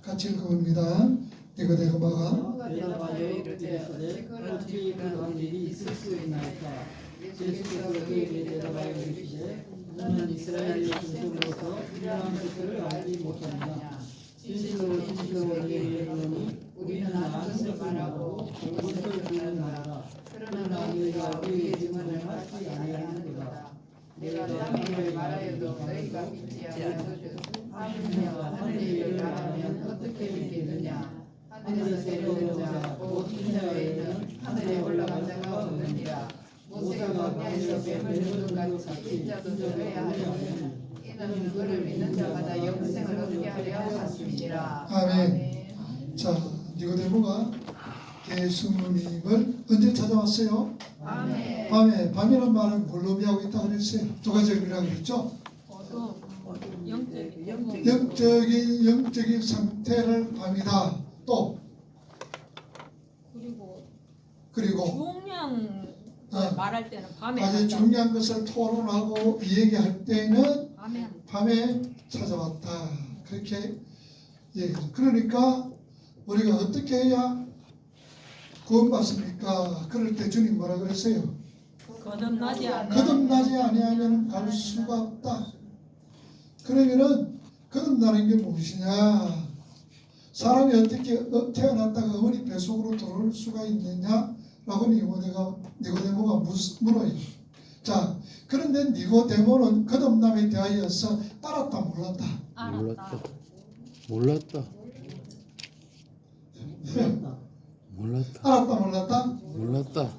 같이 읽어봅니다. 니고데모가 대답하여 이르되 어찌 그런 일이 있을 수 있나이까. 예수께서 그에게 대답하여 이르시되 너는 이스라엘의 군중으로서 이러한 것들을 알지 못하느냐. 진실로 진실로 너희에게 이르노니 우리는 아는 것을 말하고 무엇을 듣는 나라. 그러나 너희가 우리의 증언을 받지 아니하는도다. 내가 땅을 말하여도 너희가 믿지 아니하거든. 하느냐 하늘의 나라면 어떻게 믿겠느냐. 하늘에서 내려오는 자 곧 인자에 있는 하늘에 올라간 자가 없느니라. 모세가 광야에서 뱀을 잡은 것 같이 인자도 잡아야 하느니 이는 그를 믿는 자마다 영생을 얻게 하려 하심이니라. 아멘. 자, 니고데모가 예수님을 언제 찾아왔어요? 아멘. 밤에. 밤이란 말은 뭘로 의미하고 있다고 그랬어요? 두 가지 의미라고 그랬죠? 영적인 상태를 밤이다. 또 그리고 중요한 말할 때는 밤에 아주 하죠. 중요한 것을 토론하고 얘기할 때는 밤에 밤에 찾아왔다. 그렇게 얘기해요. 그러니까 우리가 어떻게 해야 구원받습니까? 그럴 때 주님 뭐라 그랬어요? 거듭나지 않아. 거듭나지 아니하면 갈 수가 없다. 그러면은 거듭나는 게 무엇이냐? 사람이 어떻게 태어났다가 어머니 뱃속으로 들어올 수가 있느냐라고 니고데모가 물어요. 자, 그런데 니고데모는 거듭남에 대하여서 알았다 몰랐다? 알았다. 몰랐다. 알았다 몰랐다? 몰랐다.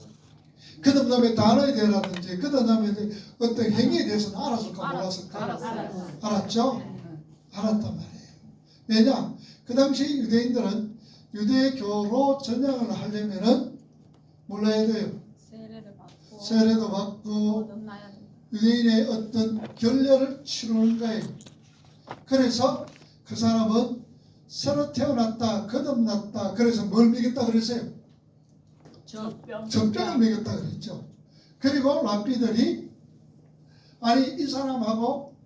거듭남의 단어에 대해서라든지 거듭남의 어떤 행위에 대해서는 알았을까 몰랐을까? 알았죠? 알았단 말이에요. 왜냐? 그 당시 유대인들은 유대교로 전향을 하려면은 몰라야 돼요. 세례도 받고 거듭나야 돼. 유대인의 어떤 결례를 치르는 거예요. 그래서 그 사람은 새로 태어났다, 거듭났다. 그래서 뭘 믿겠다 그랬어요? 전병을 먹였다 그랬죠. 그리고 랍비들이 아니 이 사람하고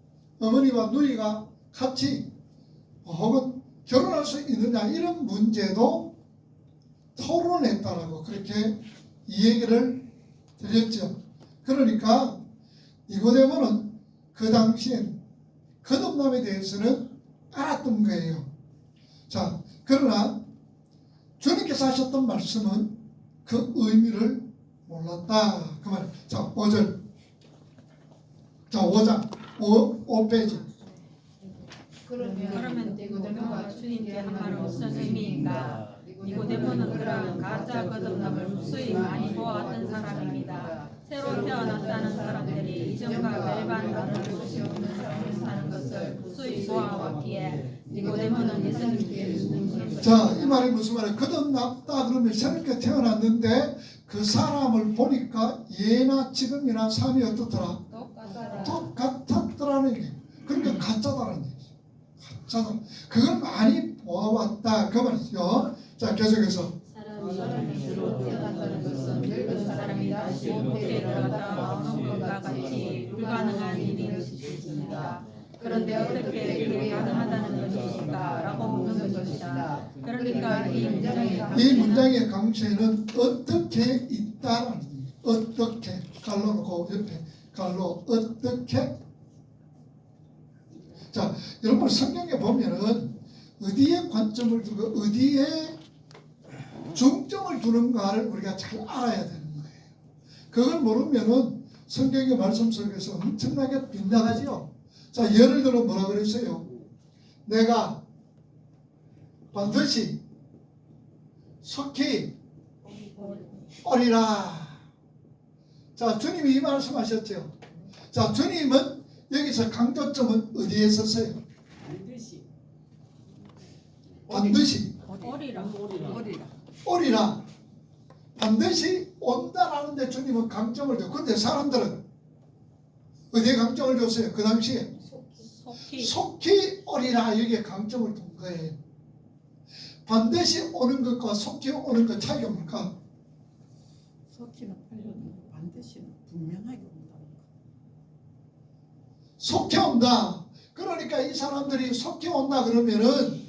어머니와 누이가 같이 혹은 결혼할 수 있느냐 이런 문제도 토론했다라고 그렇게 이 얘기를 드렸죠. 그러니까 니고데모는 그 당시엔 거듭남에 대해서는 알았던 거예요. 자, 그러나 주님께서 하셨던 말씀은 그 의미를 몰랐다. 그 말. 자, 5절. 자, 5장. 5페이지. 그러면 니고데모가 주님께 한 말은 무슨 의미인가? 니고데모는 그러한 가짜 거듭남을 무수히 많이 보아왔던 사람입니다. 새로 태어났다는 사람들이 이전과 별반 다른 것이 없는 삶을 사는 것을 무수히 보아왔기에 니고데모는 예수님께 묻는 자, 이 말이 무슨 말이에요? 거듭났다 그러면 새롭게 태어났는데 그 사람을 보니까 예나 지금이나 삶이 어떻더라? 똑같았더라는 얘기예요. 그러니까 가짜다라는 얘기죠. 가짜다. 그걸 많이 보아왔다 그 말이죠. 자, 계속해서 사람이 주로 태어난다는 것은 늙은 사람이 다시 목에 들어갔다 나오는 것과 같이 불가능한 일일 수 있습니다. 그런데 어떻게 그게 가능하다는 것이니까? 라고 묻는 것이다. 그러니까 이 문장의 강세는 어떻게 있다라는 얘기예요. 어떻게 갈로 놓고 옆에 갈로 어떻게. 자, 여러분 성경에 보면은 어디에 관점을 두고 어디에 중점을 두는가를 우리가 잘 알아야 되는 거예요. 그걸 모르면은 성경의 말씀 속에서 엄청나게 빗나가지요. 자, 예를 들어 뭐라 그랬어요? 내가 반드시 속히 오리라. 자, 주님이 이 말씀하셨죠. 자, 주님은 여기서 강조점은 어디에 썼어요? 반드시 오리라. 반드시 온다라는데 주님은 강점을 줘. 근데 사람들은 어디에 강점을 줬어요? 그 당시에 속히 오리라 여기에 강점을 둔 거예요. 반드시 오는 것과 속히 오는 것 차이가 뭘까? 속히는 팔려도 반드시는 분명하게 온다. 속히 온다. 그러니까 이 사람들이 속히 온다 그러면은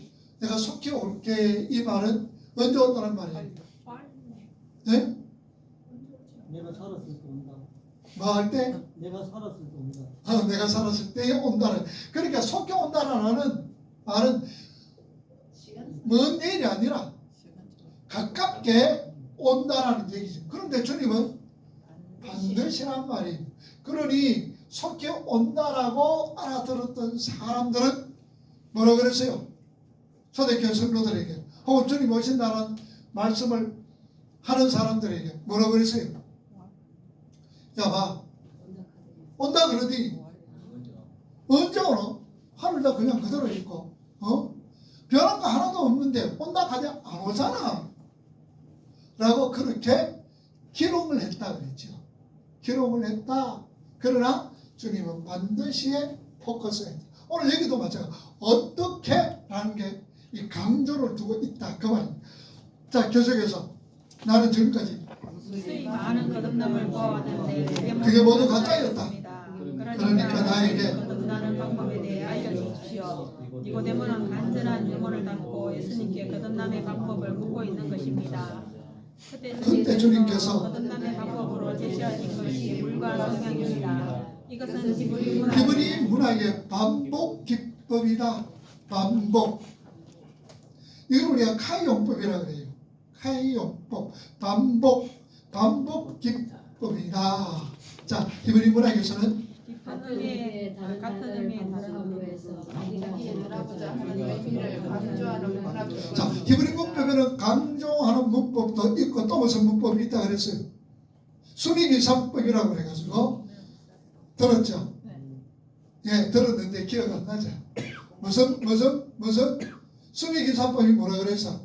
내가 속히 올게 이 말은 언제 온다는 말이에요? 네? 내가 살았을 때 온다. 뭐 할 때? 내가 살았을 때 온다. 내가 살았을 때 온다는. 그러니까 속히 온다는 말은 먼 일이 아니라 가깝게 온다라는 얘기죠. 그런데 주님은 반드시란 말이에요. 그러니 속히 온다라고 알아들었던 사람들은 뭐라 그랬어요? 초대교회 성도들에게 혹은 주님 오신다는 말씀을 하는 사람들에게 뭐라 그랬어요? 야 봐, 온다 그러더니 언제 오노? 하늘도 그냥 그대로 있고 변한 거 하나도 없는데 온다 하지 안 오잖아 라고 그렇게 기록을 했다 그랬죠. 기록을 했다. 그러나 주님은 반드시 포커스에 오늘 얘기도 마찬가지로 어떻게 라는 게 이 강조를 두고 있다 그 말입니다. 자, 계속해서 나는 지금까지 수이 많은 거듭남을 보았는데 그게 모두 가짜였다. 그러니까 나에게 거듭나는 방법에 대해 알려주십시오. 니고데모는 간절한 영혼을 담고 예수님께 거듭남의 방법을 묻고 있는 것입니다. 그때 주님께서 거듭남의 방법으로 제시하신 것이 물과 성령입니다. 이것은 히브리 문학의 반복 기법이다. 반복. 이걸 우리가 카이용법이라고 그래요. 카이용법. 반복 기법이다. 자, 히브리 문학에서는 같은 의미의 다른 언어에서 자, 히브리 문법에는 강조하는 문법도 있고 또 무슨 문법이 있다 그랬어요. 수미기사법이라고 그래가지고 들었죠? 예, 들었는데 기억 안 나죠? 무슨 수미기사법이 뭐라 그랬어?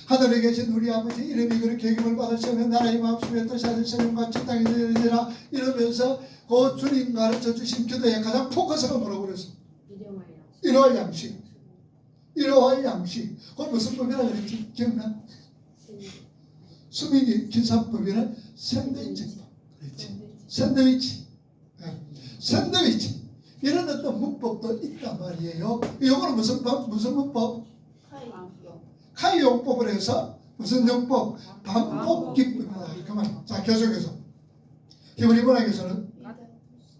하늘에 계신 우리 아버지 이름이 그렇게 기쁨을 받으시면 나라의 마음속에 뜻이 하늘처럼 같이 땅에 되리라 이러면서 그 주님 가르쳐 주신 기도의 가장 포커스가 뭐라고 그랬어? 일요일 양식. 일요일 양식. 그건 무슨 법이라고 그랬지? 기억나? 수민이 기사법이는 샌드위치법. 그랬지? 샌드위치. 네. 샌드위치. 이런 어떤 문법도 있단 말이에요. 이거는 무슨 법? 무슨 문법? 카이용법을 해서 무슨 용법? 반복 기법이다. 그만. 자, 계속해서 히브리 문학에서는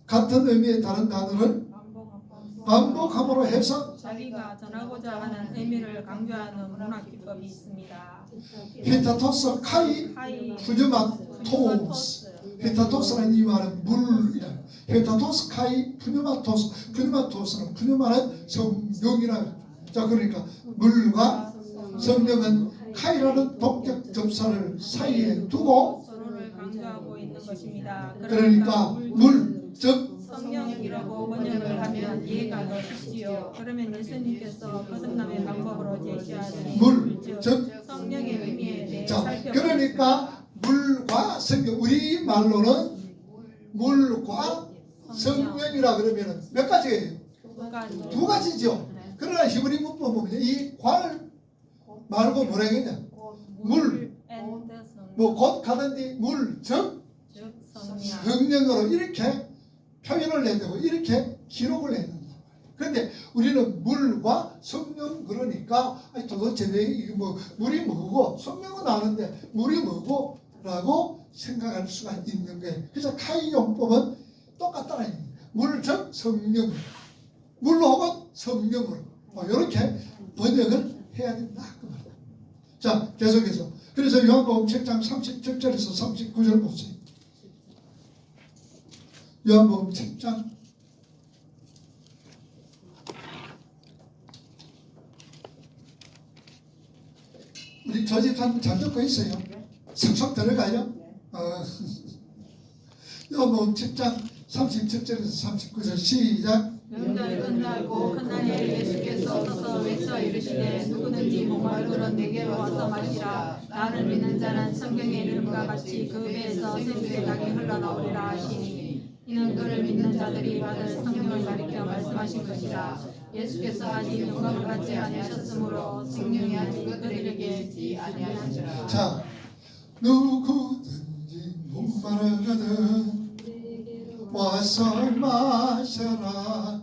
같은 의미의 다른 단어를 반복함으로 해서 자기가 전하고자 하는 의미를 강조하는 문학 기법이 있습니다. 히타토스 카이 푸뉴마토스. 히타토스라는 이 말은 물이라. 히타토스 카이 푸뉴마토스. 푸뉴마토스는 푸뉴마는 성령이라. 자, 그러니까 물과 성령은 카이라는 독적 접사를 사이에 두고 서로를 강조하고 있는 것입니다. 그러니까 물, 즉 성령이라고 번역을 하면 이해가 더 쉽지요. 그러면 예수님께서 거듭남의 방법으로 제시하신 물, 즉 즉 성령의 의미에 대해 자, 살펴보겠습니다. 그러니까 물과 성령, 우리 말로는 물과 성령이라 그러면 몇 가지예요? 두 가지죠. 그러나 히브리 문법 보면 이 관 말고 뭐라 했냐? 물, 뭐 곧 가든지 물, 즉 성령으로 이렇게 표현을 해야 되고 이렇게 기록을 해야 된다. 그런데 우리는 물과 성령 그러니까 도대체 왜 이게 뭐 물이 뭐고 성령은 아는데 물이 뭐고 라고 생각할 수가 있는 거예요. 그래서 카이용법은 똑같다는 얘기예요. 물, 즉 성령, 물 혹은 성령으로 뭐 이렇게 번역을 해야 된다. 그 말이에요. 자, 계속해서 그래서 요한복음 7장 37절에서 39절 보세요. 요한복음 7장 우리 저 집사님 잘 듣고 있어요. 쏙쏙 들어가요. 요한복음 7장 37절에서 39절 시작. 명절이 끝나고 큰 날에 예수께서 서서 외쳐 이르시되 누구든지 목마르거든 내게로 와서 마시라. 나를 믿는 자는 성경의 이름과 같이 그 배에서 생수의 강이 흘러나오리라 하시니 이는 그를 믿는 자들이 받을 성령을 가리켜 말씀하신 것이라. 예수께서 아직 영광을 받지 아니하셨으므로 성령이 아직 그들에게 있지 아니하시라. 자, 누구든지 목마르거든 와서 마셔라.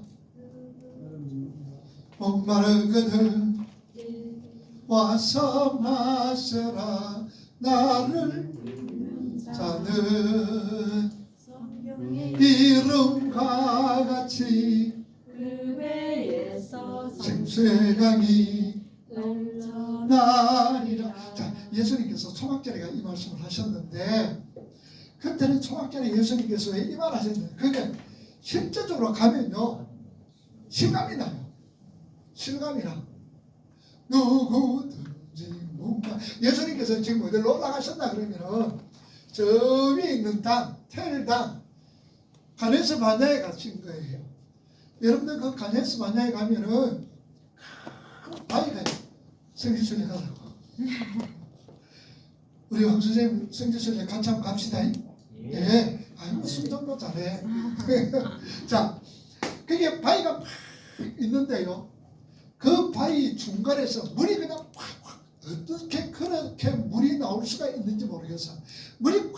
목마르거든 와서 마셔라 나를 자는 이름과 같이 그 배에서 생수의 강이 나리라. 자, 예수님께서 초막절에가 이 말씀을 하셨는데 그때는 초막절에 예수님께서 왜 이 말 하셨는데 그게 실제적으로 가면요 실감이 나요. 실감이 나. 누구든지 뭔가 예수님께서 지금 어디로 올라가셨나 그러면은 저 위에 있는 단 텔단 가네스 반야에 가신 거예요. 여러분들 그 가네스 반야에 가면은 큰 바위가 성지순례 가라고. 우리 황 선생님 성지순례 같이 한번 갑시다. 예. 아이고 순정도 잘해. 자, 그게 바위가 팍 있는데요. 그 바위 중간에서 물이 그냥 확 어떻게 그렇게 물이 나올 수가 있는지 모르겠어. 물이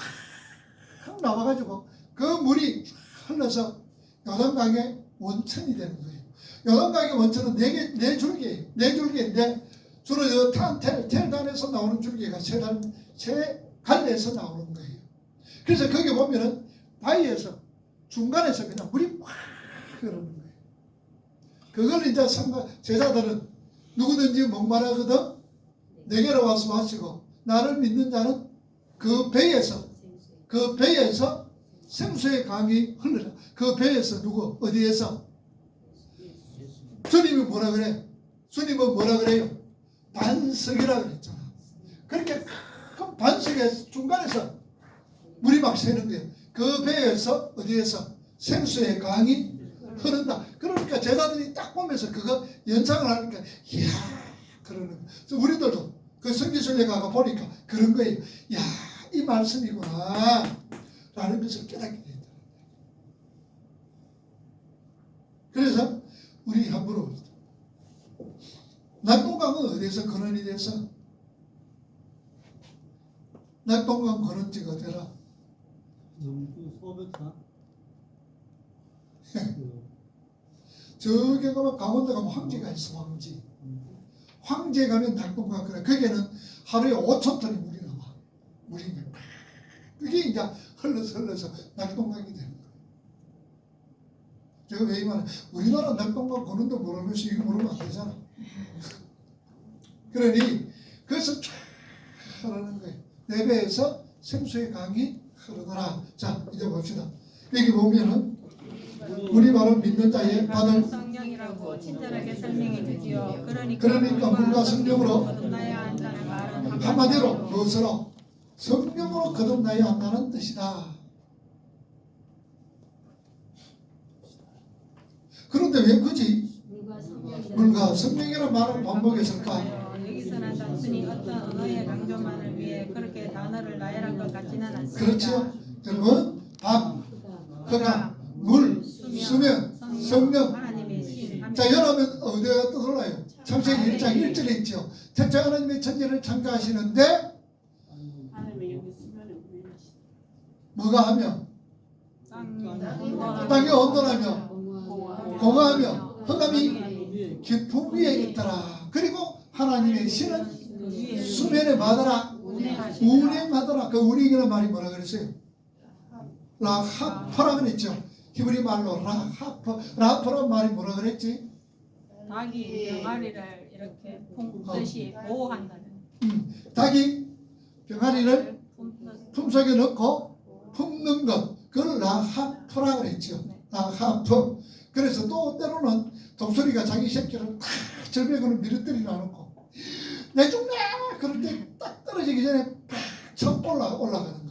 확 나와가지고 그 물이 흘러서 요단강의 원천이 되는 거예요. 요단강의 원천은 네 줄기예요. 네 줄기인데 주로 텔단에서 나오는 줄기가 세 갈래에서 나오는 거예요. 그래서 거기 보면은 바위에서 중간에서 그냥 물이 확 흐르는 거예요. 그걸 이제 제자들은 누구든지 목마르거든 내게로 와서 마시고 나를 믿는 자는 그 배에서 생수의 강이 흘러라. 그 배에서 누구 어디에서 주님이 뭐라 그래? 주님은 뭐라 그래요? 반석이라 그랬잖아. 그렇게 큰 반석의 중간에서 물이 막 새는 거예요. 그 배에서 어디에서 생수의 강이 흐른다. 그러니까 제자들이 딱 보면서 그거 연상을 하니까 이야 그러는 거예요. 우리들도 그 성지순례 가가 보니까 그런 거예요. 이야 이 말씀이구나 라는 것을 깨닫게 된다. 그래서 우리 함부로 낙동강은 어디에서 근원이 돼서 낙동강 근원지가 어디라? 소백산. 저기 가면 강원도 가면 황제가 있어. 황제 가면 낙동강 그래. 거기에는 하루에 5,000톤의 물이 나와. 물이 그게 이제 흘러서 낙동강이 되는 거예요. 제가 왜 이 말을 우리나라 낙동강 거는도 모르면서 이거 모르면 안 되잖아. 그러니 그래서 쫙 흐르는 거예요. 내 배에서 생수의 강이 흐르더라. 자 이제 봅시다. 여기 보면은 우리 바로 믿는 자의 받을 성령이라고 친절하게 설명해 주지요. 그러니까 물과 성령으로 거듭나야 한다는 말은 한마디로 무엇으로 성령으로 거듭나야 한다는 뜻이다. 그런데 왜 굳이 물과 성령이라는 말을 반복했을까? 여기서는 단순히 어떤 언어의 강조만을 위해 그렇게 단어를 나열한 것 같지는 않습니다. 그렇죠. 여러분 밥, 흑암, 물, 수면, 성령. 하나님의 신. 자 여러분 어디가 떠올라요? 창세기 1장 1절에 있죠. 태초에 하나님의 천지를 창조하시는데 뭐가 하며 땅이 온돌하며 공허하며 흑암이 깊은 위에 있더라. 그리고 하나님의 신은 수면에 마더라 운행하더라. 그 운행이라는 말이 뭐라 그랬어요? 라하퍼라 그랬죠. 히브리 말로 라하퍼라는 말이 뭐라 그랬지? 닭이 병아리를 이렇게 품듯이 보호한다는. 닭이 병아리를 품속에 넣고 품는 것, 그걸 라하퍼라 그랬죠. 라하퍼. 그래서 또 때로는 독수리가 자기 새끼를 탁 절벽으로 밀어뜨리려 놓고 내 죽네! 그럴 때 딱 떨어지기 전에 척 올라가는 거.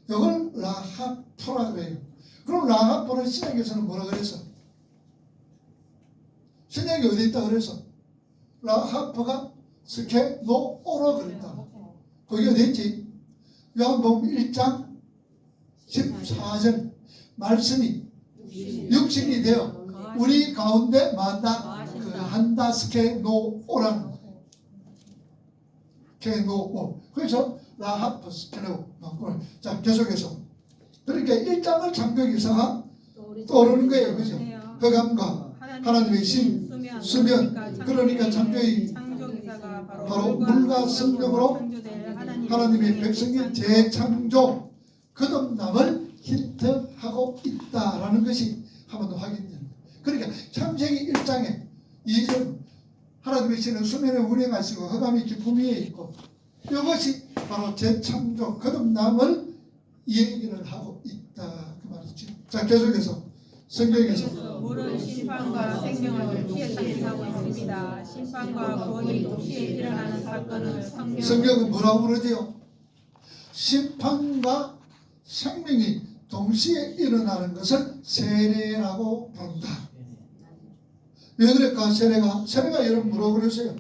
이걸 라하퍼라 그래요. 그럼 라하퍼를 신약에서는 뭐라 그랬어? 신약이 어디 있다 그래서? 라하퍼가 스케노오라 그랬다. 거기 어디 있지? 요한복음 1장 14절 말씀이 육신이 되어 우리 가운데 만나 한다. 스케노오라는 거예요. 스케노오. 그래서 라하퍼 스케노오. 자 계속해서 그러니까 1장을 창조기사가 떠오르는 거예요. 그죠? 흑암과 하나님의 신, 수면 그러니까 창조의 창조기사가 바로 물과 성령으로 창조될 하나님의 백성의 재창조 거듭남을 힌트하고 있다라는 것이 한 번 더 확인됩니다. 그러니까 창세기 1장에 이전 하나님의 신은 수면에 운행하시고 흑암이 깊음 위에 있고 이것이 바로 재창조 거듭남을 얘기를 하고 있다 그 말이죠. 자 계속해서 성경에서 물은 심판과 생명을 동시에 상징하고 있습니다. 심판과 구원이 동시에 일어나는 사건을 성경은 뭐라고 그러지요? 심판과 생명이 동시에 일어나는 것을 세례라고 부른다. 왜 그럴까? 세례가 여러분 뭐라고 그러세요?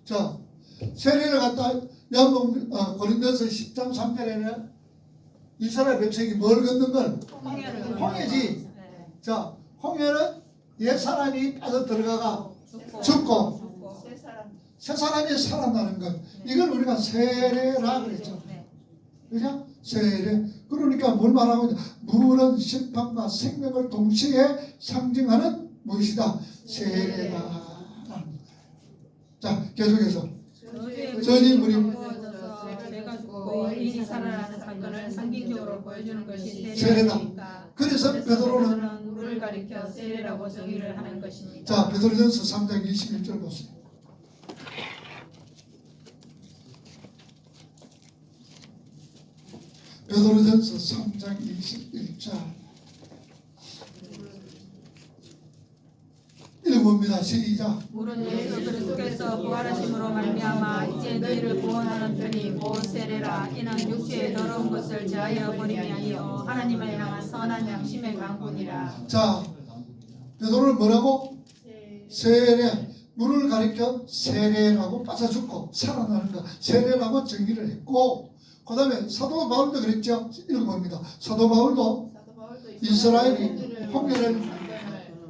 자, 세례를 갖다 고린도서 10장 3절에는 이스라엘 백성이 뭘 걷는 걸? 홍해지. 자, 홍해는 옛 사람이 빠져 들어가가 죽고 새 사람이 살아나는 것. 이걸 우리가 세례라 그랬죠. 그죠? 세례. 그러니까 뭘 말하고 있냐? 물은 심판과 생명을 동시에 상징하는 무엇이다? 세례다. 자, 계속해서 저지 물이 제가 죽고 인이 살아나는 사건을 상징적으로 보여주는 것이 세례다. 그래서 베드로는 물을 가리켜 세례라고 정의를 하는 것입니다. 자, 베드로전서 3장 21절 보세요. 베드로전서 3장 21절 읽어봅니다. 시작. 물은 예수 그리스도께서 부활하심으로 말미암아 이제 너희를 구원하는 편이 곧 세례라. 이는 육체의 더러운 것을 제하여 버림이 아니요 하나님을 향한 선한 양심의 강군이라. 자, 베드로는 뭐라고? 세례. 물을 가리켜 세례라고 빠져 죽고 살아나는 것. 세례라고 정의를 했고, 그 다음에 사도 바울도 그랬죠. 읽어봅니다. 사도 바울도 이스라엘이 홍해를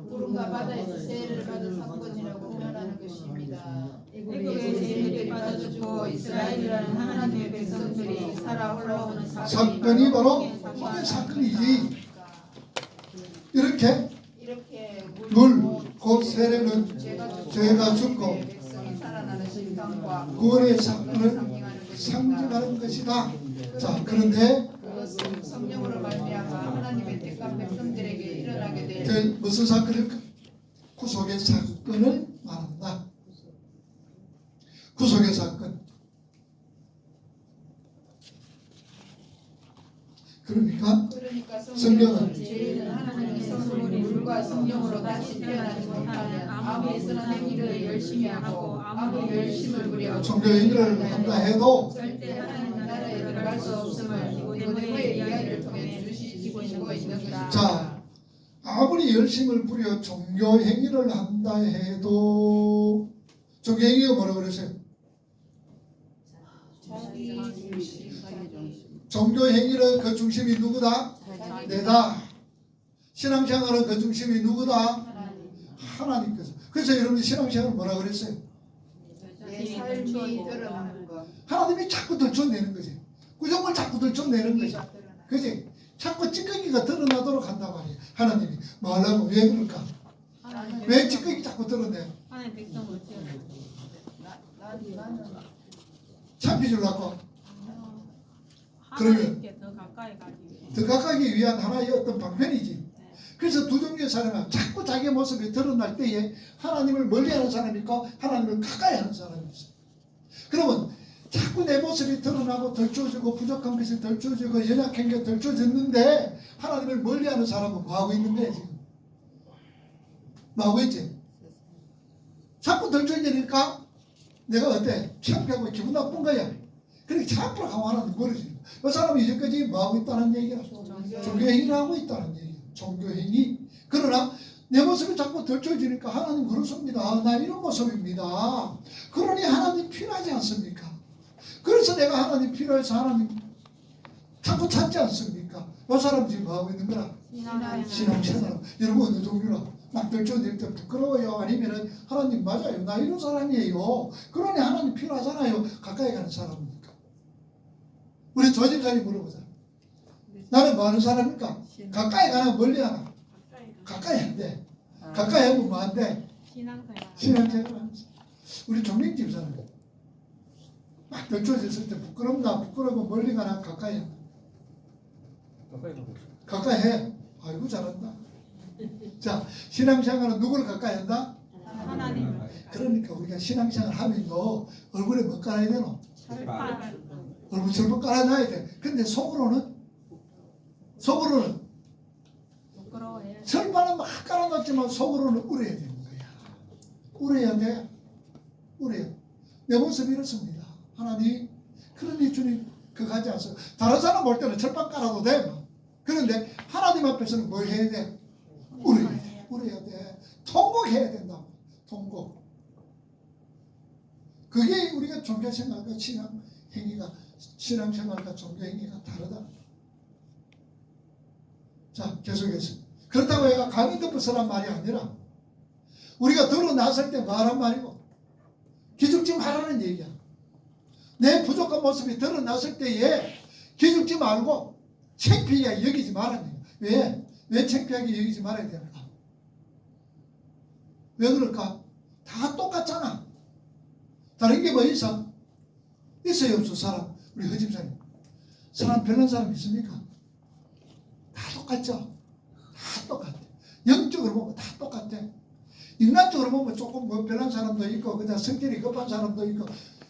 구름과 바다에서 세례를 받은 사건이라고 표현하는 것입니다. 애굽의 죄인들이 빠져 죽고 이스라엘이라는 하나님의 백성들이 살아 올라오는 사건이 바로 홍해 사건이지. 이렇게 물, 곧 세례는 죄가 죽고 백성이 살아나는 심판과 구원의 사건을 상징하는 것이다. 자, 그런데 그것은 성령으로 말미암아 하나님의 택한 백성들에게 일어나게 될 무슨 사건일까? 구속의 사건을 말한다. 구속의 사건. 그러니까 성경은 죄인은 하나님의 선물이 물과 성령으로 다시 태어나지 못하면 아무리 선한 행위를 열심히 하고 아무리 열심을 부려 종교 행위를 한다 해도 절대 하나님 나라에 나라에 들어갈 수 없음을 니고데모의 이야기를 통해 주시고 있습니다. 자, 아무리 열심을 부려 종교 행위를 한다 해도 종교 행위가 뭐라고 그러세요? 종교 행위는 그 중심이 누구다? 내다. 신앙생활은 그 중심이 누구다? 하나님께서. 그래서 여러분 신앙생활은 뭐라 그랬어요? 내 삶이 드러나는 것. 하나님이 자꾸 들춰내는 거지. 구정을 자꾸 들춰내는 거지. 그지? 자꾸 찌꺼기가 드러나도록 한단 말이야. 하나님이 뭐 하려고? 왜 그럴까? 왜 찌꺼기 자꾸 드러내? 하나님 백성을 나는 참피주려고? 그러면 하나님께 더 가까이 가기 위해. 더 가까이 위한 하나의 어떤 방편이지. 그래서 두 종류의 사람은 자꾸 자기 모습이 드러날 때에 하나님을 멀리하는 사람이 있고 하나님을 가까이하는 사람이 있어. 그러면 자꾸 내 모습이 드러나고 덜쳐지고 부족한 것이 덜쳐지고 연약한 게 덜쳐졌는데 하나님을 멀리하는 사람은 뭐 하고 있는 거야 지금? 뭐 하고 있지? 자꾸 덜쳐지니까 내가 어때? 창피하고 기분 나쁜 거야. 그러니까 자꾸 가고 하나님 멀어지는 거야. 그 사람이 이제까지 뭐 하고 있다는 얘기야? 종교행위를 하고 있다는 얘기야. 종교행위. 그러나 내 모습이 자꾸 덜쳐지니까 하나님 그렇습니다. 나 이런 모습입니다. 그러니 하나님 필요하지 않습니까? 그래서 내가 하나님 필요해서 하나님 자꾸 찾지 않습니까? 그 사람 지금 뭐 하고 있는 거라? 신앙생활. 여러분 어느 종류라? 막 덜쳐질 때 부끄러워요? 아니면은 하나님 맞아요. 나 이런 사람이에요. 그러니 하나님 필요하잖아요. 가까이 가는 사람입니까? 우리 조집사님 물어보자. 나는 뭐 하는 사람입니까? 가까이 가나 멀리 하나? 가까이 한대. 가까이 하면 뭐 안 돼? 신앙생활. 신앙생활 하면서. 우리 종민 집사는 막 널쳐졌을 때 부끄럽나 부끄러워 멀리 가나 가까이 해. 가까이 해. 아이고 잘한다. 자, 신앙생활은 누구를 가까이 한다? 하나님. 그러니까 우리가 신앙생활 하면요 얼굴에 뭐 깔아야 되노? 철판. 얼굴 절부 깔아놔야 돼. 근데 속으로는 부끄러워해. 절반은 막 깔아놨지만 속으로는 울어야 되는 거야. 울어야 돼. 울어야. 내 모습이 이렇습니다. 하나님, 그러니 주님 그거 하지 않습니다. 다른 사람 볼 때는 절반 깔아도 돼. 뭐. 그런데 하나님 앞에서는 뭘 해야 돼? 울어야 돼. 울어야 돼. 통곡해야 된다고. 통곡. 그게 우리가 종교생활과 신앙생활과 종교행위가 다르다. 자, 계속해서. 그렇다고 해가 강이 덮어서란 말이 아니라 우리가 드러났을 때 말한 말이고 기죽지 말라는 얘기야. 내 부족한 모습이 드러났을 때에 기죽지 말고 창피하게 여기지 말라는 얘기야. 왜 창피하게 여기지 말아야 되는가? 왜 그럴까? 다 똑같잖아. 다른 게 뭐 있어? 있어요 없어 사람? 우리 허집사님 사람 별난 사람 있습니까? 다 똑같죠? 다 똑같아. 영적으로 보면 다 똑같아. 인간적으로 보면 조금 뭐 별난 사람도 있고 그냥 성질이 급한 사람도 있고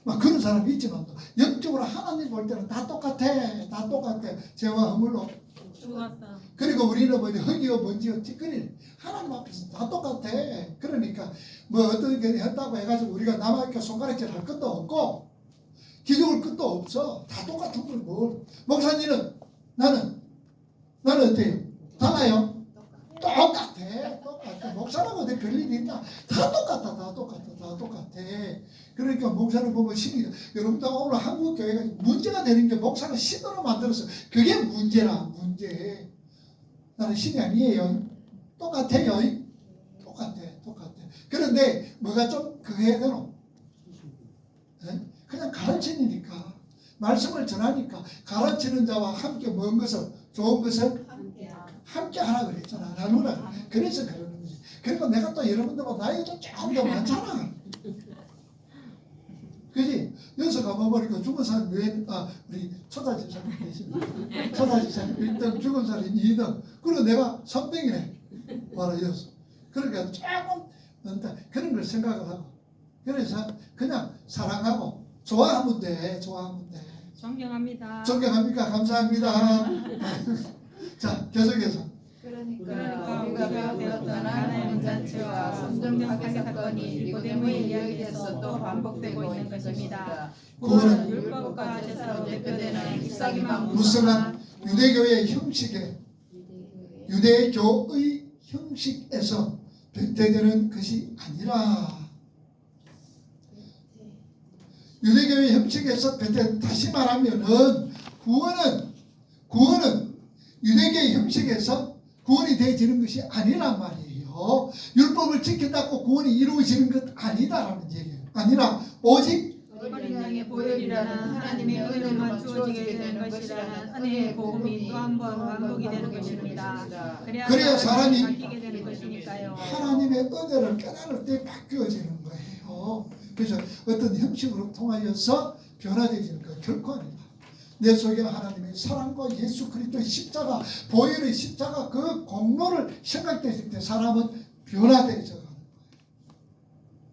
막 그런 사람이 있지만 영적으로 하나님 볼 때는 다 똑같아. 다 똑같아. 죄와 허물로 죽었다. 그리고 우리는 뭐 흙이요 먼지요 티끌이 하나님 앞에서 다 똑같아. 그러니까 뭐 어떤 게 했다고 해가지고 우리가 남에게 손가락질 할 것도 없고 기죽을 것도 없어. 다 똑같은 걸 뭘. 목사님은 나는 어때요? 달라요? 똑같아. 목사라고 어디 별일이 있나? 다 똑같아. 다 똑같아. 그러니까 목사를 보면 신이 여러분들 오늘 한국 교회가 문제가 되는 게 목사가 신으로 만들었어. 그게 문제라. 문제. 나는 신이 아니에요. 똑같아요. 똑같아. 그런데 뭐가 좀 그거 해야 되노? 그냥 가르치니까 말씀을 전하니까 가르치는 자와 함께 먼 것을 좋은 것을 함께 하라 그랬잖아. 나누라. 그래서 그러는 거지. 그리고 내가 또 여러분들보다 나이가 조금 더 많잖아. 그지? 여기서 가봐버리니까 죽은 사람 우리 초다 집사님 계십니다. 초다 집사님 1등, 죽은 사람 2등. 그리고 내가 3등이네. 바로 여기서. 그러니까 조금 그런 걸 생각을 하고. 그래서 그냥 사랑하고 좋아하면 돼. 존경합니다. 존경합니까? 감사합니다. 자, 계속해서. 그러니까 우리가 배웠던 하나님 잔치와 성전파괴 사건이 니고데모의 이야기에서 또 반복되고 있는 것입니다. 그거는 율법과 제사로 대표되는 잎사귀만 무성한 유대교의 유대교의 형식에서 변태되는 것이 아니라 유대교의 형식에서 변태. 다시 말하면은 구원은 유대교의 형식에서 구원이 되어지는 것이 아니란 말이에요. 율법을 지킨다고 구원이 이루어지는 것 아니다라는 얘기예요. 아니라 오직 어린 양의 보혈이라는 하나님의 은혜로만 주어지게 되는 것이라는 은혜의 복음이 또 한 번 반복이 되는 것입니다. 그래야 사람이 바뀌게 되는 것이니까요. 하나님의 은혜를 깨달을 때 바뀌어지는 거예요. 그래서 어떤 형식으로 통하여서 변화되지는 거 결코 아니다. 내 속에 하나님의 사랑과 예수 그리스도의 십자가, 보혈의 십자가 그 공로를 생각했을 때 사람은 변화되져 가는 거예요.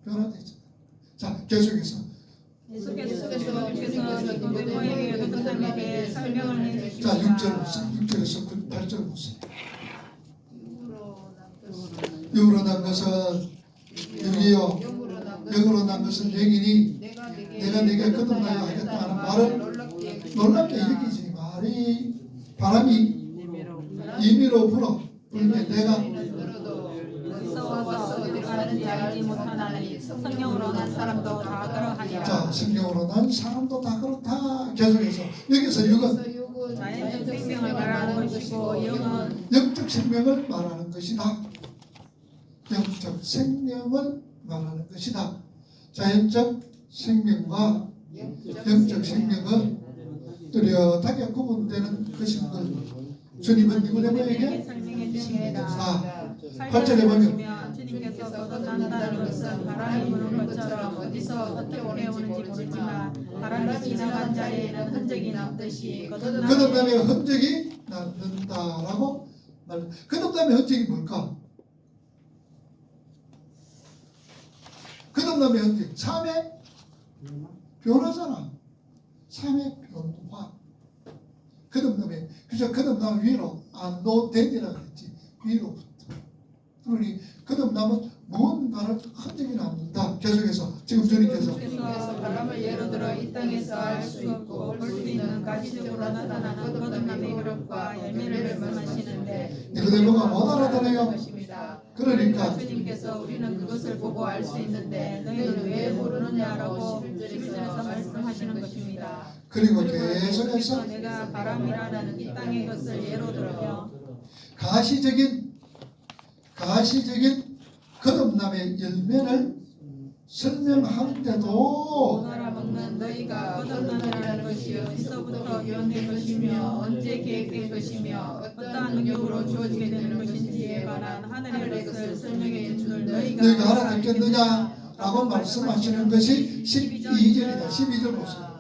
변화되죠. 자, 계속해서. 예수께서 니고데모에게 어떤 사람에게 설명을 해주십니다. 자, 6절에서 8절 보세요. 육으로 난 것은 육이요, 영으로 난 것은 영이니 내가 네게 거듭나야 하겠다 하는 말을 놀랍게 여기지. 바람이 임의로 불어 불게 내가 무서워서 어디 가는지 알지 못하나니 성령으로 난 사람도 다 그러하니라. 자, 성령으로 난 사람도 다 그렇다. 계속해서 여기서 육은 자연적 생명을 말하는 것이고 영은 영적 생명을 말하는 것이다. 영적 생명을 말하는 것이다. 자연적 생명과 영적 생명은 뚜렷하게 구분되는 것인 것. 주님은 니고데모에게 설명해 주십니다. 8절에 보면 보시면 주님께서 거듭난다는 것은 바람이 부는 것처럼 어디서 어떻게 오는지 모르지만 바람이 지나간 자리에는 흔적이 남듯이 거듭남의 흔적이 남는다라고 말. 거듭남의 흔적이 뭘까? 거듭남의 흔적, 삶의 변화잖아. 삶의 변화. 거듭남의, 그래서 거듭남 위로 안노된이라고 그랬지. 위로부터. 그러니 거듭남은 무언가를 흔적이 남는다. 계속해서 지금 주님께서 주님께서 바람을 예로 들어 이 땅에서 알 수 있고 볼 수 있는 가시적으로 나타나는 거듭남의 그릇과 열매를 말씀하시는데 니고데모가 못 알아듣네요. 것입니다. 그러니까 주님께서 우리는 그것을 보고 알 수 있는데 너희는 왜 모르느냐라고 11절에서 말씀하시는 것입니다. 그리고 그리고 계속해서 내가 바람이라는 이 땅의 것을 예로 들어 가시적인 거듭남의 열매를 설명하는데도 못 알아먹는 너희가 거듭남이라는 것이 어디서부터 유언된 것이며 언제 계획된 것이며 어떠한 능력으로 주어지게 되는 것인지에 관한 하늘의 것을 설명해 줄 너희가 알아듣겠느냐라고 말씀하시는 것이 12절이다. 12절 보세요.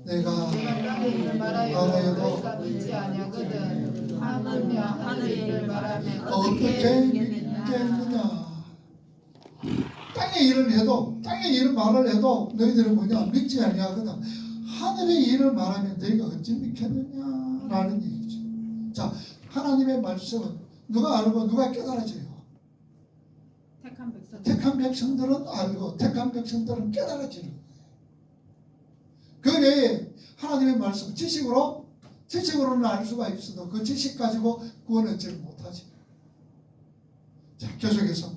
내가 땅의 일을 말하여도 말하여도 너희가 믿지 아니하거든 하늘의 일을 말하면 어떻게 믿겠느냐. 땅의 일을 해도 땅의 일을 말을 해도 너희들은 뭐냐 믿지 아니하거든. 하늘의 일을 말하면 너희가 어찌 믿겠느냐라는 얘기죠. 자, 하나님의 말씀은 누가 알고 누가 깨달아져요? 택한 백성 택한 백성들은 알고 택한 백성들은 깨달아지는 거예요. 그 외에 하나님의 말씀 지식으로는 알 수가 있어도 그 지식 가지고 구원 얻지를 못하지. 자, 계속해서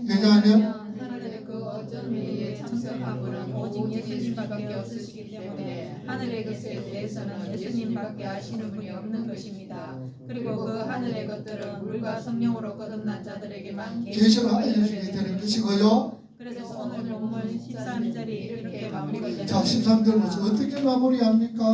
왜냐하면 하늘의 그 어떤 회의에 참석하고는 오직 예수님밖에 없으시기 때문에 하늘의 것에 대해서는 예수님밖에 아시는 분이 없는 것입니다. 그리고 그 하늘의 것들은 물과 성령으로 거듭난 자들에게만 계시로 알려주게 되는 것이고요. 그래서 오늘 본문 13절이 이렇게 마무리가 자, 됩니다. 13절부터 어떻게 마무리합니까?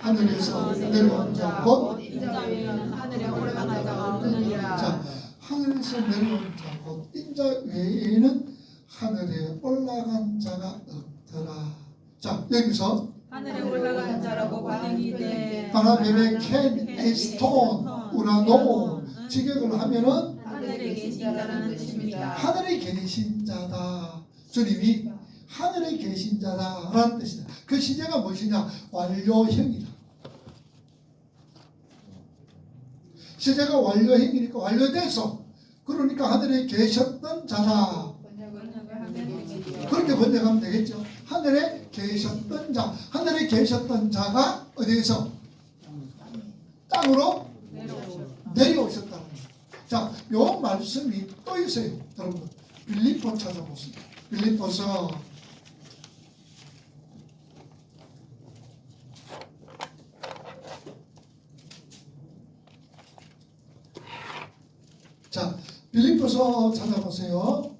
하늘에서 내려온 자 곧 인자 외에는 하늘에 올라간 자가 없느니라. 자, 하늘에서 내려온 자 곧 인자 외에는 하늘에 올라간 자가 없더라. 자, 여기서 하늘에 올라간 자라고 반응이 돼 바나베베 캔 에스톤 우라노 직역을 하면은 하늘에 계신 자라는 뜻입니다. 하늘에 계신 자다. 주님이 하늘에 계신 자다라는 뜻이다. 그 시제가 무엇이냐? 완료형이다. 시제가 완료형이니까 완료돼서 그러니까 하늘에 계셨던 자다. 그렇게 번역하면 되겠죠. 하늘에 계셨던 자, 하늘에 계셨던 자가 어디에서 땅으로 내려오셨다는 거예요. 자, 요 말씀이 또 있어요. 여러분 빌립보 찾아보세요. 빌립보서 자, 빌립보서 찾아보세요.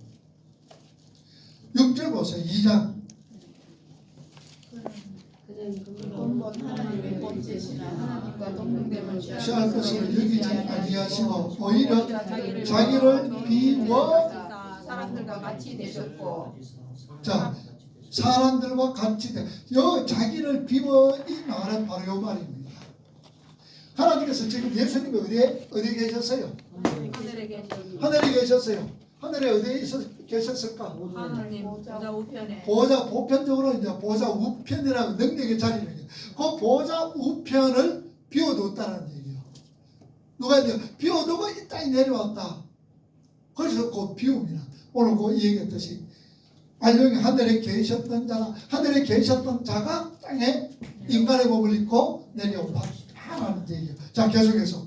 6절 보세요. 2장. 근본 하나님의 본체시나 하나님과 동등됨을 취할 것을 여기지 아니하시고 오히려 자기를 비워 사람들과 같이 되셨고 자, 사람들과 같이 요 자기를 비워 이 말은 바로 요 말입니다. 하나님께서 지금 예수님이 어디에 계셨어요? 하늘에 계신 하늘에 계셨어요. 하늘에 어디에 계셨을까? 하나님 보좌 우편에 보좌 보편적으로 이제 보좌 우편이라는 능력의 자리는 그 보좌 우편을 비워뒀다는 얘기예요. 누가 이제 비워두고 이 땅에 내려왔다. 그래서 그 비움이나 오늘 그 얘기했듯이 완전히 하늘에 계셨던 자가 하늘에 계셨던 자가 땅에 인간의 몸을 입고 내려온다. 라는 얘기예요. 자, 계속해서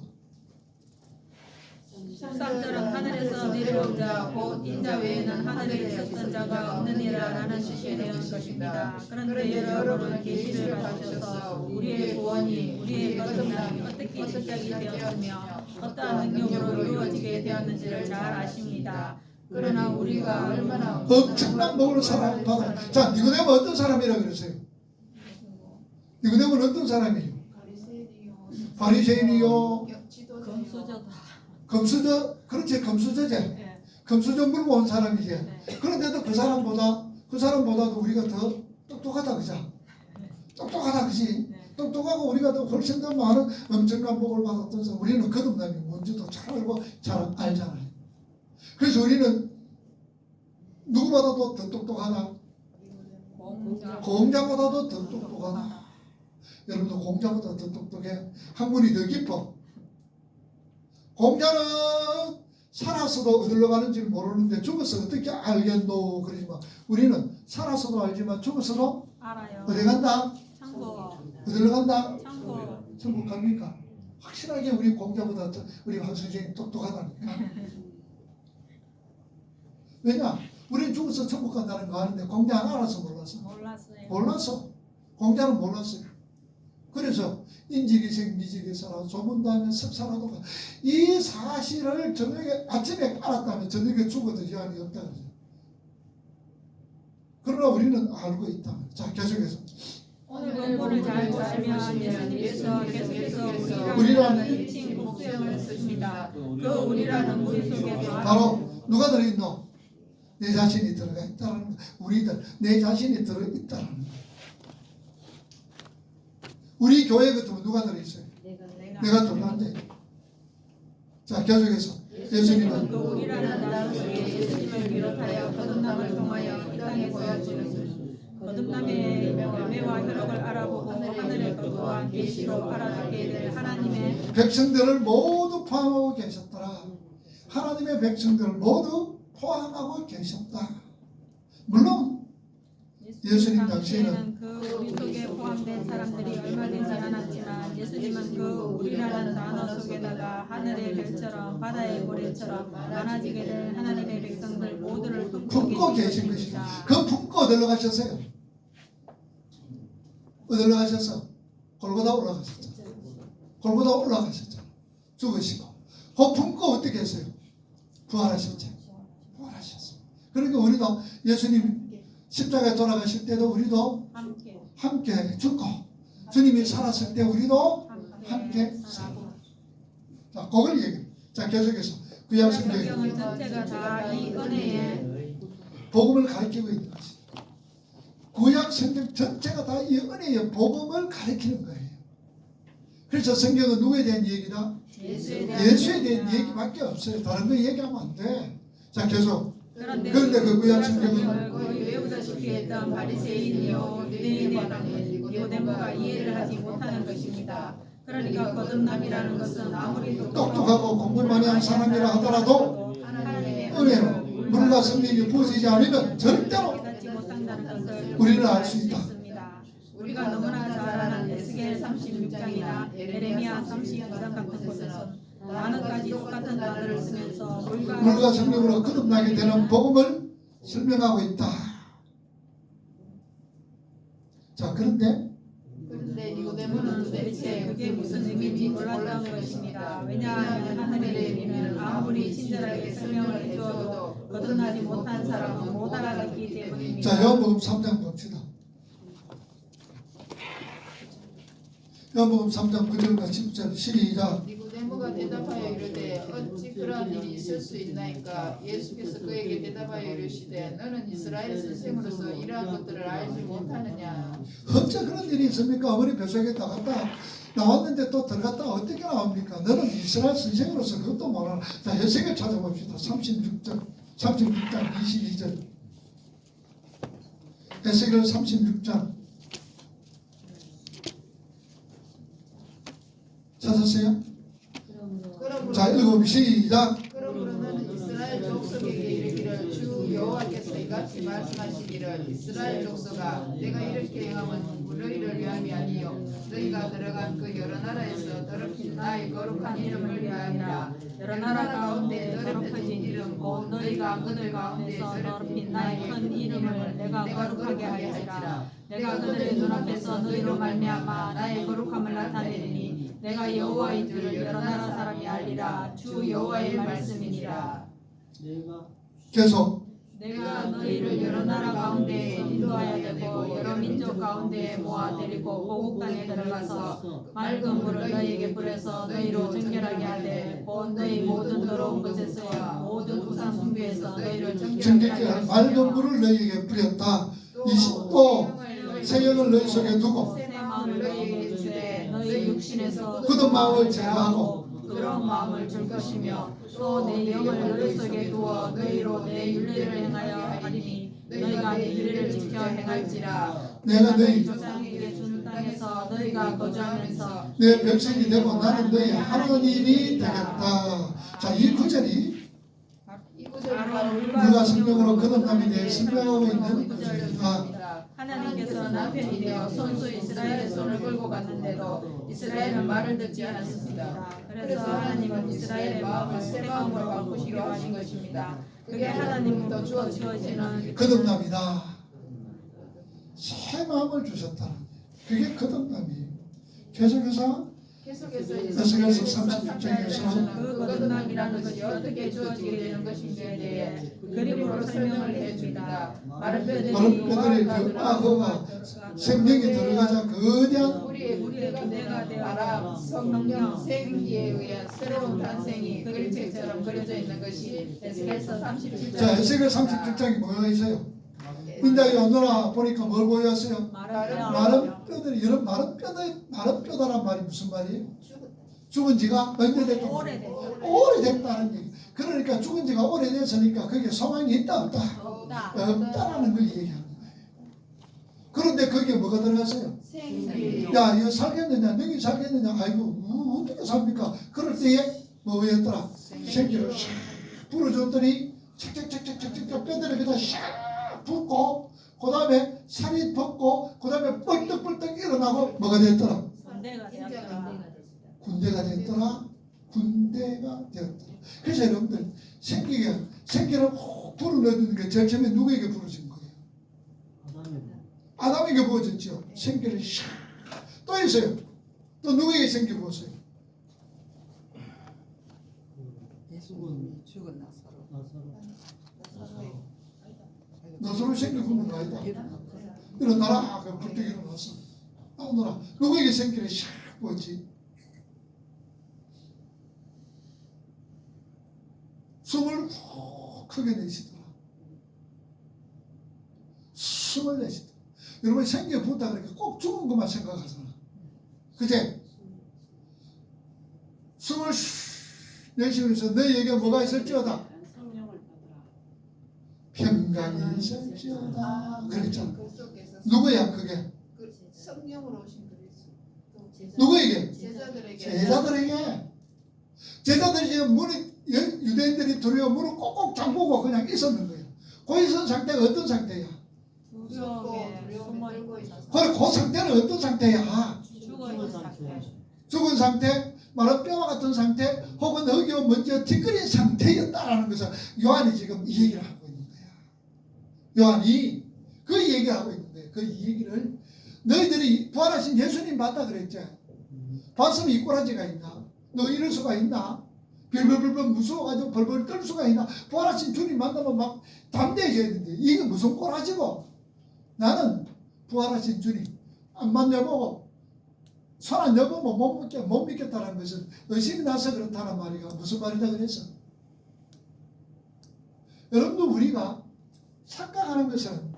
13절은 하늘에서 내려온 자 곧 인자 외에는 하늘에 있었던 자가 없느니라 라는 뜻이 되는 것입니다. 그런데 여러분은 계시를 받으셔서 우리의 구원이 우리의 거듭남이 어떻게 시작이 되었으며 어떠한 능력으로 이루어지게 되었는지를 잘 아십니다. 그러나 우리가 얼마나 엄청난 복을 받아. 자, 니고데모 어떤 사람이라고 그랬어요? 니고데모는 어떤 사람이에요? 바리새인이요. 금수저다. 금수저, 그렇지, 금수저제. 예. 금수저 물고 온 사람이지. 네. 그런데도 그 사람보다도 우리가 더 똑똑하다, 그죠? 똑똑하다, 그지? 네. 똑똑하고 우리가 더 훨씬 더 많은 엄청난 복을 받았던 사람. 우리는 거듭남이 뭔지도 잘 알고 잘 알잖아요. 그래서 우리는 누구보다도 더 똑똑하다. 공자보다도 더 똑똑하다. 여러분도 공자보다 더 똑똑해. 학문이 더 깊어. 공자는 살아서도 어디로 가는지 모르는데 죽어서 어떻게 알겠노 그러지만 우리는 살아서도 알지만 죽어서도 알아요. 어디 간다? 참고. 어디로 간다? 참고. 천국 갑니까? 확실하게 우리 공자보다 우리 황 선생님 똑똑하다니까. 왜냐? 우리는 죽어서 천국 간다는 거 아는데 공자는 알아서 몰랐어. 몰랐어요. 몰랐어. 공자는 몰랐어요. 그래서 인지기생 미지기사라 조문다면 습사라도 가. 이 사실을 저녁에 아침에 알았다면 저녁에 죽어도 여한이 없다 그러죠. 그러나 우리는 알고 있다. 자, 계속해서 오늘 본문을 잘 보시면 예수님께서 계속해서 우리라는 우리라는 일칭 복수형을 쓰십니다. 그 우리라는 우리 속에 바로 누가 들어있노? 내 자신이 들어가 있다는 거. 우리들 내 자신이 들어있다는 거. 우리 교회 같으면 누가 들어있어요? 내가 들어간대. 자, 계속해서 예수님은 그 우리라는 나라 속에 예수님을 비롯하여 거듭남을 통하여 이 땅에 보여주는 거듭남의 열매와 혈육을 알아보고 하늘의 것과 계시로 알아듣게 될 하나님의 백성들을 모두 포함하고 계셨더라. 하나님의 백성들을 모두 포함하고 계셨다. 물론 예수님 당시에는 그 우리 속에 포함된 사람들이 얼마 되지 않았지만 예수님은 그 우리라는 단어 속에다가 하늘의 별처럼 바다의 모래처럼 많아지게 될 하나님의 백성들 모두를 품고 계신 것이죠. 그 품고 어디로 가셨어요? 어디로 가셨어? 골고다 올라가셨죠. 골고다 올라가셨죠. 죽으시고 그 품고 어떻게 했어요? 부활하셨죠. 부활하셨어요. 그러니까 우리도 예수님 십자가에 돌아가실 때도 우리도 함께 죽고 주님이 살았을 때 우리도 함께 살고. 자, 그걸 얘기해. 자, 계속해서 구약 성경은 성경은 전체가 다 이 은혜의 복음을 가르치고 있는 것이. 구약 성경 전체가 다 이 은혜의 복음을 가르치는 거예요. 그래서 성경은 누구에 대한 얘기다? 예수에 대한 얘기밖에 없어요. 다른 거 얘기하면 안 돼. 자, 계속. 그런데 그 구약 성경은 거의 외우다시피 했던 바리새인이요 유대인의 니고데모가 이해를 하지 못하는 것입니다. 그러니까 거듭남이라는 것은 아무리 똑똑하고 공부 많이 한 사람이라 하더라도 하나님의 은혜로 물과 성령이 부어지지 않으면 절대로 깨닫지 못한다는 것을 우리는 알 수 있다. 우리가 너무나 잘 아는 에스겔 36장이나 에레미야 32장 같은 곳에서 많은 가지 똑같은 단어를 쓰면서 물과 성령으로 거듭나게 되는 복음을 설명하고 있다. 자, 그런데 니고데모는 도대체 그게 무슨 의미인지 몰랐던 것입니다. 왜냐하면 하늘의 의미는 아무리 친절하게 설명을 해주어도 거듭나지 못한 사람은 못 알아듣기 때문입니다. 자, 요한복음 3장 봅시다. 요한복음 3장 9절과 10절 시작. 니고데모가 대답하여 이르되 어찌 그러한 일이 있을 수 있나이까? 예수께서 그에게 대답하여 이르시되 너는 이스라엘 선생으로서 이러한 것들을 알지 못하느냐? 어째 그런 일이 있습니까? 어머니 뱃속에 나왔는데 또 들어갔다가 어떻게 나옵니까? 너는 이스라엘 선생으로서 그것도 모르나. 자, 해석을 찾아봅시다. 36장 22절. 해석을 36장 찾았어요? 자, 읽어 시작. 그러므로 너는 이스라엘 족속에게 이르기를 주 여호와께서 이같이 말씀하시기를 이스라엘 족속아 내가 이렇게 행함은 너희를 위함이 아니요 너희가 들어간 그 여러 나라에서 더럽힌 나의 거룩한 이름을 위함이라. 여러 나라 가운데 더럽혀진 이름 곧 너희가 그들 가운데서 더럽힌 나의 큰 이름을 내가 거룩하게 하리라. 내가 그들의 눈앞에서 너희로 말미암아 나의 거룩함을 나타내리니 내가 여호와인 줄 여러 나라 사람이 알리라. 주 여호와의 말씀이니라. 계속. 내가 너희를 여러 나라 가운데에서 인도하여 되고 여러 민 민족 가운데 모아 데리고 고국 땅에 들어가서 맑은 물을 너희에게 뿌려서 너희로 정결하게 하되 곧 너희 모든 더러운 것에서야 모든 우상 숭배에서 너희를 정결하게 하게 정결케 맑은 물을 너희에게 뿌렸다. 또 세영을 너희 속에 두고 새 마음을 너희에게 주되 너희 육신에서 굳은 마음을 제거하고 그런 마음을 줄 것이며 또 내 영을 너희 속에 두어 너희로 내 윤리를 행하여 하리니 너희가 내 윤리를 지켜 행할지라. 내가 너희 조상에게 준 땅에서 너희가 거주하면서 내 백성이 되고 나는 너희 하나님이 되겠다. 자, 이 구절이 누가 성경으로 거듭남에 대해 설명하고 있는 구절입니다. 하나님께서 남편이 되어 손수 이스라엘의 손을 끌고 갔는데도 이스라엘은 말을 듣지 않았습니다. 그래서 하나님은 이스라엘의 마음을 새 마음으로 바꾸시기로 하신 것입니다. 그게 하나님부터 주어지는 거듭남이다. 새 마음을 주셨다. 그게 거듭남이에요. 계속해서 에스겔서 36장에서 그 거듭남이라는 것이 어떻게 주어지게 되는 것인지에 대해 그림으로 설명을 해줍니다. 마른 뼈들이 그 악어가 생명이 들어가자 거대한 우리의 군대가 되어 바람, 성령, 생기에 의한 새로운 탄생이 그림책처럼 그려져 있는 것이 에스겔서 37장. 자, 에스겔 37장이 뭐가 있어요? 인자에 오너라 보니까 뭘 보였어요? 마른 뼈들이 이런 마른 뼈다란 말이 무슨 말이에요? 죽은 지가 언제 됐다? 오래됐다는 얘기. 그러니까 죽은 지가 오래됐으니까 거기에 소망이 있다 없다? 없다라는 걸 얘기하는 거예요. 그런데 거기에 뭐가 들어갔어요? 야, 이거 살겠느냐? 너희 살겠느냐? 아이고 어떻게 삽니까? 그럴 때에 뭐였더라? 생기를 샥 불어줬더니 착착착착착착 뼈들을 그냥 샥 붓고 그 다음에 살이 벗고 그 다음에 뻘떡뻘떡 일어나고 뭐가 됐더라? 군대가 되었더라. 군대가 됐더라. 군대가 되었더라. 그래서 여러분들 생기를 훅 불어넣는 게 제일 처음에 누구에게 부러진 거예요? 아담에게 부어졌죠. 생기를 샥. 또 있어요. 또 누구에게 생기 부었어요? 죽은 너서로 생기 부는 거 아니다. 일어나라. 그럼 불떡 일어났어. 나오너라. 누구에게 생기를 샥 부었지? 숨을 훅 크게 내쉬더라. 숨을 내쉬더라. 여러분 생기에 부었다 그러니까 꼭 죽은 것만 생각하잖아. 그제? 숨을 내쉬면서 너희에게 뭐가 있을지어다. 평강이 있을지어다. 그랬잖아. 누구야 그게? 성령으로 오신 그리스도. 누구에게? 제자들에게. 제자들이 지금 유대인들이 들어와 문을 꼭꼭 잠그고 그냥 있었는 거예요. 그 있은 상태가 어떤 상태야? 속에 숨어 있고 그래, 그 상태는 어떤 상태야? 죽어 있는 상태. 죽은 상태, 마른 뼈와 같은 상태, 혹은 어기어 먼저 뒷거린 상태였다라는 것을 요한이 지금 이 얘기를 하고 있는 거야. 요한이 그 얘기를 하고 있는 거예요. 그 얘기를 너희들이 부활하신 예수님 봤다 그랬지? 봤으면 이 꼬라지가 있나? 너 이럴 수가 있나? 벌벌벌 무서워가지고 벌벌 떨 수가 있나? 부활하신 주님 만나면 막 담대해져야 되는데 이게 무슨 꼬라지고? 나는 부활하신 주님 안 만나보고 손 안 여보면 못 믿겠다는 것은 의심이 나서 그렇다는 말이가 무슨 말이다 그래서 여러분도 우리가 착각하는 것은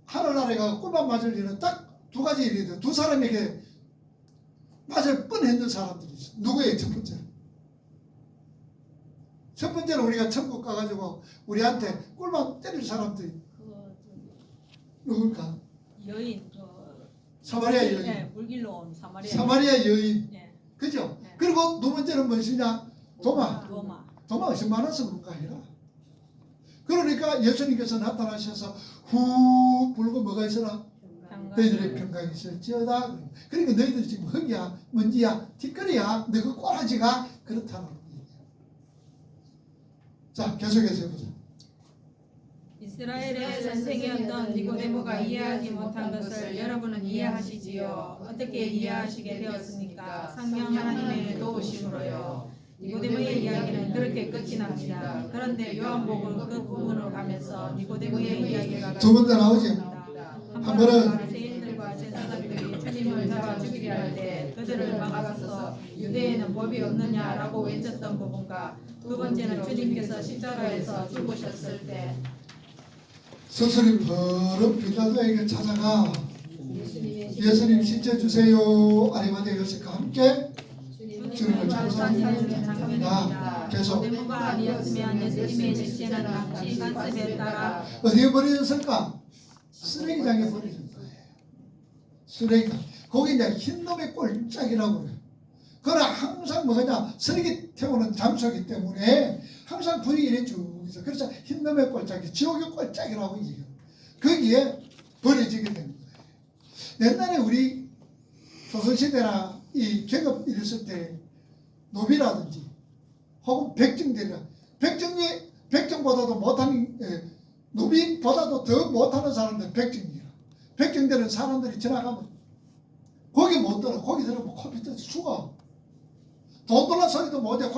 하늘나라에 가서 꿀밤 맞을 일은 딱 두 가지 일이 돼요. 두 사람에게 맞을 뻔했는 사람들이 있어. 누구예요? 첫 번째. 첫 번째는 우리가 천국 가가지고 우리한테 꿀밤 때릴 사람들이 누굴까? 여인 사마리아 여인. 네, 물길로 온 사마리아. 사마리아 여인. 네. 그죠? 네. 그리고 두 번째는 무엇이냐? 도마. 도마. 의심 많아서 그런 거 아니라. 그러니까 예수님께서 나타나셔서 후 불고 뭐가 있어라? 너희들의 평강이 있을지어다. 그러니까 너희들 지금 흙이야, 먼지야, 뒷거리야, 너 그 꼬라지가 그렇다는 거예요. 자, 계속해서 해보자. 이스라엘의 선생이었던 니고데모가 이해하지 못한 것을 여러분은 이해하시지요. 어떻게 이해하시게 되었습니까? 성령 하나님의 도우심으로요. 니고데모의 이야기는 그렇게 끝이 납니다. 그런데 요한복음 그 부분으로 가면서 니고데모의 이야기가 두 번 더 나오죠. 한 한 번은 바리새인들과 제사장들이 주님을 잡아 죽이려 할 때 그들을 막아서서 유대에는 법이 없느냐라고 외쳤던 부분과 두 번째는 주님께서 십자가에서 죽으셨을 때 스스로 버럭 빌라도에게 찾아가 예수님 신체 주세요. 아리마대 요셉과 함께 주님을 찬송하는 찬송합니다. 장면입니다. 계속 데모가 아니었으면 예수님의 지체는 납치 간섭에 따라 어디에 버려졌을까? 쓰레기장에 버려진 거예요. 쓰레기장. 거기 이제 흰놈의 꼴짝이라고 그래요. 그러나 항상 뭐냐 쓰레기 태우는 장소이기 때문에 항상 불이 이래 쭉 있어. 그래서 흰놈의 꼴짝이 지옥의 꼴짝이라고 얘기해요. 거기에 버려지게 되는 거예요. 옛날에 우리 조선시대나 이 계급 이랬을 때 노비라든지 혹은 백정들이라 백정보다도 못하는 노비보다도 더 못하는 사람들은 백정이에요. 백정들은 사람들이 지나가면 거기 못 들어. 거기 들어가면 코피 떠서 죽어. 돈 돌라 소리도 못해.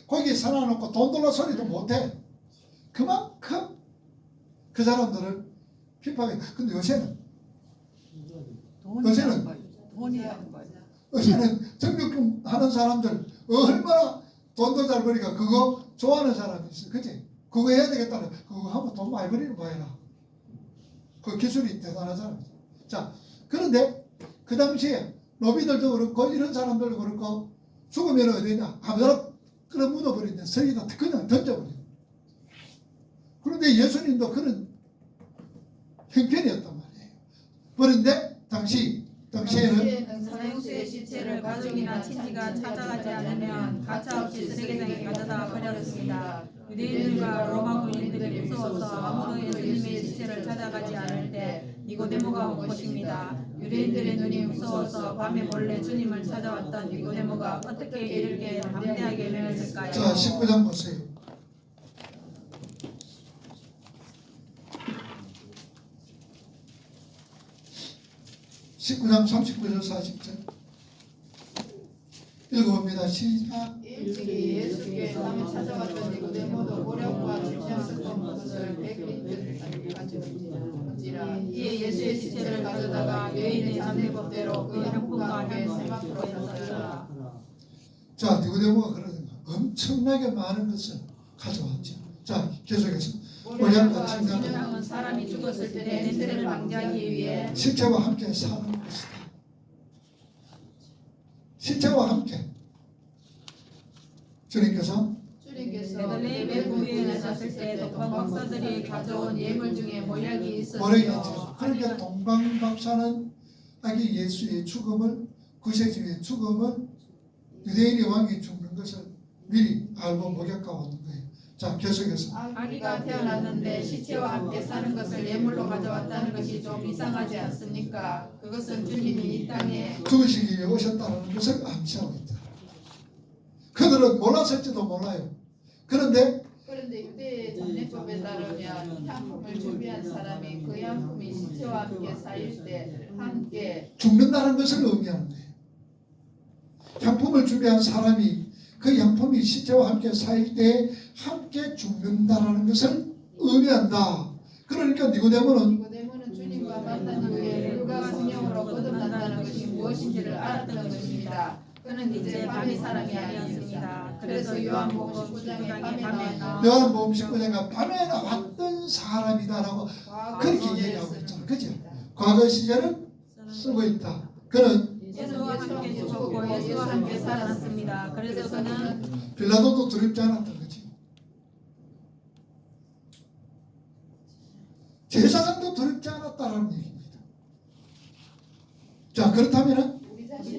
거기 살아놓고 돈 돌라 소리도 못해. 그만큼 그 사람들을 핍박해. 근데 요새는 정육금 하는 사람들 얼마나 돈도 잘 버니까 그거 좋아하는 사람이 있어. 그치? 그거 해야 되겠다는 그거 하면 돈 많이 버리는 거야. 그 기술이 대단하잖아. 자, 그런데 그 당시에 노비들도 그렇고 이런 사람들도 그렇고 죽으면 어디냐? 아무데나 끌어 묻어버리는데 서기다 그냥 던져버려. 그런데 예수님도 그런 형편이었단 말이에요. 그런데 당시에는 사형수의 시체를 가족이나 친지가 찾아가지 않으면 가차없이 쓰레기장에 가져다 버렸습니다. 유대인들과 로마 군인들이 무서워서 아무도 예수님의 시체를 찾아가지 않을 때 니고데모가 온 것입니다. 유대인들의 눈이 무서워서 밤에 몰래 주님을 찾아왔던 니고데모가 어떻게 이렇게 담대하게 명했을까요? 자 19장 보세요. (19장) 39절 40절 읽어봅니다. 시작. 일찍이 예수께 밤에 찾아왔던 니고데모도 모략과 지체였었던 것을 백빛 가지고지라 이에 예수의 시체를 가져다가 유대인의 잡례법대로 그 향품과 함께 세마포로 였었더라. 자 니고데모가 그러는 거 엄청나게 많은 것을 가져왔죠. 자 계속해서 모략과 진단은 진흙은 사람이 죽었을 때 냄새를 방지하기 위해 시체와 함께 사는 것이다. 시체와 함께 주님께서 베들레헴 위에 나셨을 때 동방 박사들이 가져온 예물 중에 모략이 모략이 있었지요. 있죠. 그러니까 동방박사는 아기 예수의 죽음을 구세주의 죽음을 유대인의 왕이 죽는 것을 미리 알고 목격하고 오는 거예요. 자 계속해서 아기가 태어났는데 시체와 함께 사는 것을 예물로 가져왔다는 것이 좀 이상하지 않습니까? 그것은 주님이 이 땅에 죽으시기 위해 오셨다는 것을 암시하고 있다. 그들은 몰랐을지도 몰라요. 그런데 유대의 잡례법에 따르면 향품을 준비한 사람이 그 향품이 시체와 함께 쌓일 때 함께 죽는다는 것을 의미하는 거예요. 향품을 준비한 사람이 그 향품이 시체와 함께 쌓일 때 함께 죽는다라는 것을 의미한다. 그러니까 니고데모는 주님과 만난 후에 물과 성령으로 거듭난다는 것이 무엇인지를 알았던 것입니다. 그는 이제 밤의 사람이 아니었습니다. 그래서 요한복음 19장에 밤에 나와 요한복음 19장에 밤에 나왔던 사람이다라고 그렇게 얘기하고 있잖아요. 그죠? 과거 시제를 쓰고 있다. 그는 예수와 함께 죽었고 예수와 함께 살아났습니다. 그래서 그는 빌라도도 두렵지 않았던 거지. 제사장도 두렵지 않았다라는 얘기입니다. 자 그렇다면은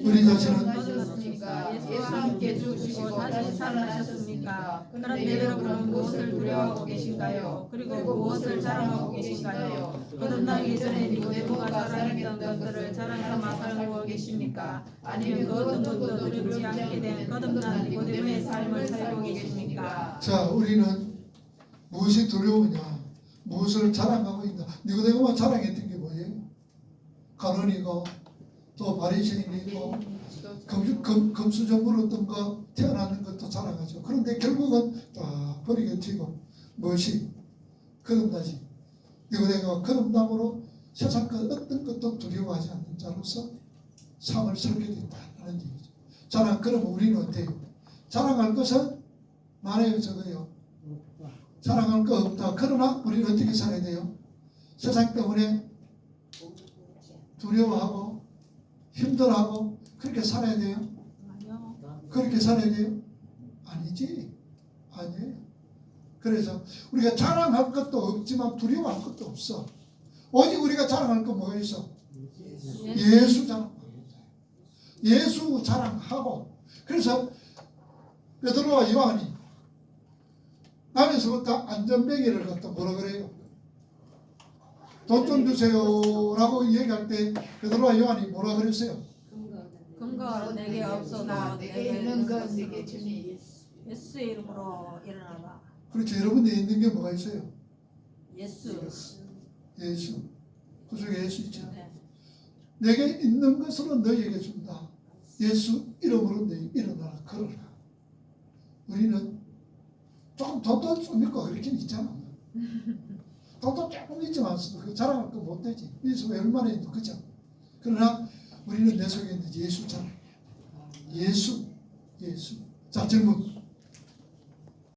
우리 자신은 거듭났습니까? 예수와 함께 죽으시고 다시 살아나셨습니까? 그런데 여러분은 무엇을 두려워하고 계신가요? 그리고 무엇을 자랑하고 계신가요? 거듭나기 전에 니고데모가 자랑했던 것들을 자랑삼아 살고 계십니까? 아니면 그 어떤 것도 두렵지 않게 된 거듭난 니고데모의 삶을 살고 계십니까? 자 우리는 무엇이 두려우냐, 무엇을 자랑하고 있나. 니고데모가 자랑했던 게 뭐예요? 가론이고 또 바리새인이고 금수저물 어떤 거 태어나는 것도 자랑하죠. 그런데 결국은 다 버리게 튀고 무엇이 거듭나지. 니고데모가 거듭남으로 세상 그 어떤 것도 두려워하지 않는 자로서 삶을 살게 된다는 얘기죠. 자랑, 그러면 우리는 어때요? 자랑할 것은 많아요, 적어요? 자랑할 거 없다. 그러나 우리는 어떻게 살아야 돼요? 세상 때문에 두려워하고 힘들어하고 그렇게 살아야 돼요? 아니요. 그렇게 살아야 돼요? 아니지. 아니에요. 그래서 우리가 자랑할 것도 없지만 두려워할 것도 없어. 오직 우리가 자랑할 거 뭐가 있어? 예수 자랑하고 예수 자랑하고. 그래서 베드로와 요한이 남에서부터 안전뱅이를 갖다 뭐라 그래요? 돈 좀 주세요라고 얘기할 때 베드로와 요한이 뭐라 그랬어요? 근거가 내게 없어도 내게 있는 것 내게 주니 예수의 이름으로 일어나라. 그렇죠. 여러분 내 있는 게 뭐가 있어요? 예수. 예수. 그 속에 예수 있죠. 네. 내게 있는 것으로 너희에게 준다. 예수 이름으로 너희 일어나라 걸어라. 우리는 조금 돈도 좀 있고 그렇긴 있잖아. 돈도 조금 있지만 그 자랑할 거 못 되지. 예수가 얼마나 있는 그죠? 그러나 우리는 내 속에 있는 예수 자랑. 예수. 자, 질문.